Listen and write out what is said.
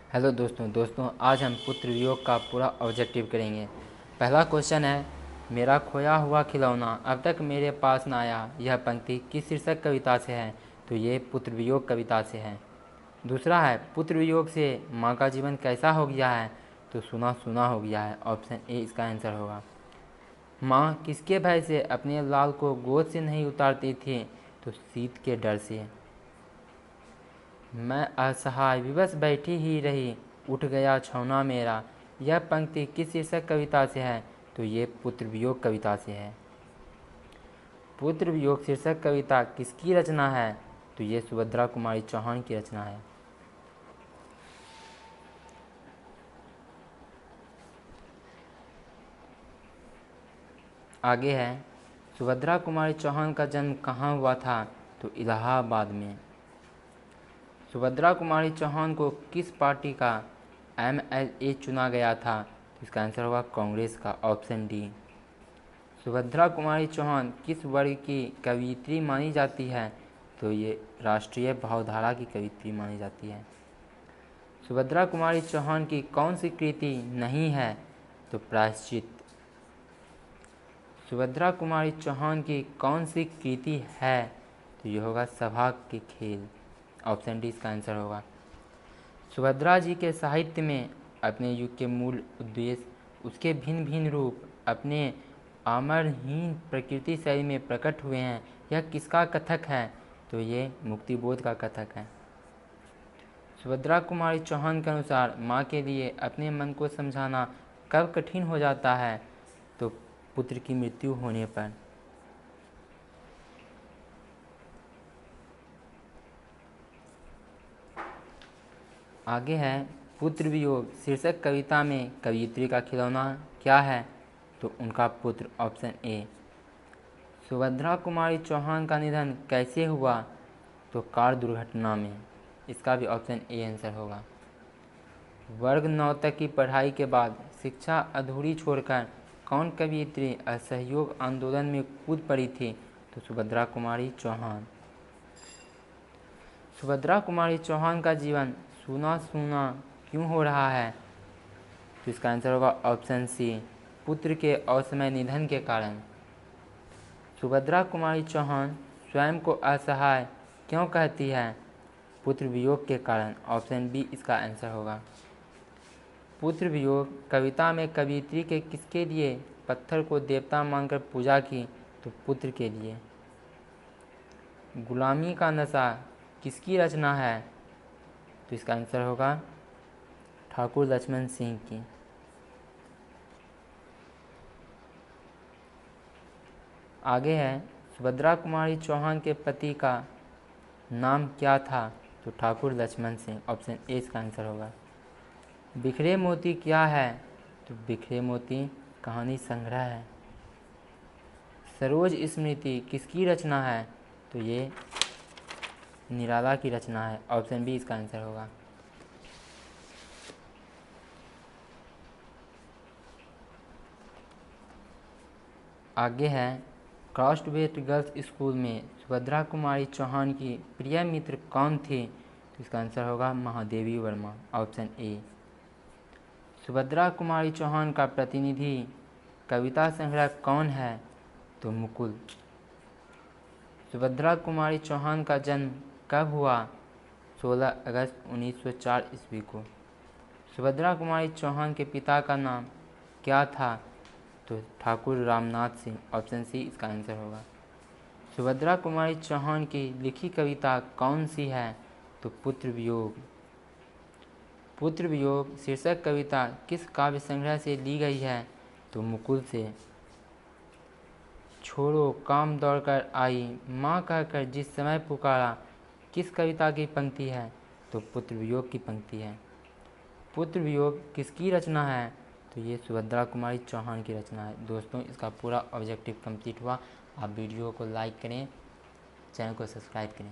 Hello दोस्तों आज हम पुत्र वियोग का पूरा ऑब्जेक्टिव करेंगे। पहला क्वेश्चन है, मेरा खोया हुआ खिलौना अब तक मेरे पास न आया, यह पंक्ति किस शीर्षक कविता से है? तो ये पुत्र वियोग कविता से है। दूसरा है, पुत्र वियोग से माँ का जीवन कैसा हो गया है? तो सुना सुना हो गया है। ऑप्शन ए इसका आंसर होगा। माँ किसके भय से अपने लाल को गोद से नहीं उतारती थी? तो शीत के डर से। मैं असहाय विवश बैठी ही रही, उठ गया छौना मेरा, यह पंक्ति किस शीर्षक कविता से है? तो ये पुत्र वियोग कविता से है। पुत्र वियोग शीर्षक कविता किसकी रचना है? तो ये सुभद्रा कुमारी चौहान की रचना है। आगे है, सुभद्रा कुमारी चौहान का जन्म कहाँ हुआ था? तो इलाहाबाद में। सुभद्रा कुमारी चौहान को किस पार्टी का MLA चुना गया था? तो इसका आंसर होगा कांग्रेस का। Option D. सुभद्रा कुमारी चौहान किस वर्ग की कवयित्री मानी जाती है? तो ये राष्ट्रीय भावधारा की कवयित्री मानी जाती है। सुभद्रा कुमारी चौहान की कौन सी कृति नहीं है? तो प्रायश्चित। सुभद्रा कुमारी चौहान की कौन सी कृति है? तो ये होगा सभा के खेल। ऑप्शन डी इसका आंसर होगा। सुभद्रा जी के साहित्य में अपने युग के मूल उद्देश्य, उसके भिन्न भिन्न रूप अपने आमरहीन प्रकृति शैली में प्रकट हुए हैं। यह किसका कथक है? तो ये मुक्तिबोध का कथक है। सुभद्रा कुमारी चौहान के अनुसार माँ के लिए अपने मन को समझाना कब कठिन हो जाता है? तो पुत्र की मृत्यु होने पर। आगे है, पुत्र वियोग शीर्षक कविता में कवयित्री का खिलौना क्या है? तो उनका पुत्र। Option A. सुभद्रा कुमारी चौहान का निधन कैसे हुआ? तो कार दुर्घटना में। इसका भी ऑप्शन ए आंसर होगा। वर्ग 9 तक की पढ़ाई के बाद शिक्षा अधूरी छोड़कर कौन कवयित्री असहयोग आंदोलन में कूद पड़ी थी? तो सुभद्रा कुमारी चौहान। सुभद्रा कुमारी चौहान का जीवन सूना सूना क्यों हो रहा है? तो इसका आंसर होगा ऑप्शन सी, पुत्र के असमय निधन के कारण। सुभद्रा कुमारी चौहान स्वयं को असहाय क्यों कहती है? पुत्र वियोग के कारण। ऑप्शन बी इसका आंसर होगा। पुत्र वियोग कविता में कवयित्री के किसके लिए पत्थर को देवता मानकर पूजा की? तो पुत्र के लिए। गुलामी का नशा किसकी रचना है? तो इसका आंसर होगा ठाकुर लक्ष्मण सिंह की। आगे है, सुभद्रा कुमारी चौहान के पति का नाम क्या था? तो ठाकुर लक्ष्मण सिंह। ऑप्शन ए इसका आंसर होगा। बिखरे मोती क्या है? तो बिखरे मोती कहानी संग्रह है। सरोज स्मृति किसकी रचना है? तो ये निराला की रचना है। ऑप्शन बी इसका आंसर होगा। आगे है, क्रॉस्टवेट गर्ल्स स्कूल में सुभद्रा कुमारी चौहान की प्रिय मित्र कौन थे? तो इसका आंसर होगा महादेवी वर्मा। Option A. सुभद्रा कुमारी चौहान का प्रतिनिधि कविता संग्रह कौन है? तो मुकुल। सुभद्रा कुमारी चौहान का जन्म कब हुआ? 16 अगस्त 1904 ईस्वी को। सुभद्रा कुमारी चौहान के पिता का नाम क्या था? तो ठाकुर रामनाथ सिंह। ऑप्शन सी इसका आंसर होगा। सुभद्रा कुमारी चौहान की लिखी कविता कौन सी है? तो पुत्र वियोग। पुत्र वियोग शीर्षक कविता किस काव्य संग्रह से ली गई है? तो मुकुल से। छोड़ो काम दौड़कर आई, माँ कहकर जिस समय पुकारा, किस कविता की पंक्ति है? तो पुत्र वियोग की पंक्ति है। पुत्र वियोग किसकी रचना है? तो ये सुभद्रा कुमारी चौहान की रचना है। दोस्तों इसका पूरा ऑब्जेक्टिव कंप्लीट हुआ। आप वीडियो को लाइक करें, चैनल को सब्सक्राइब करें।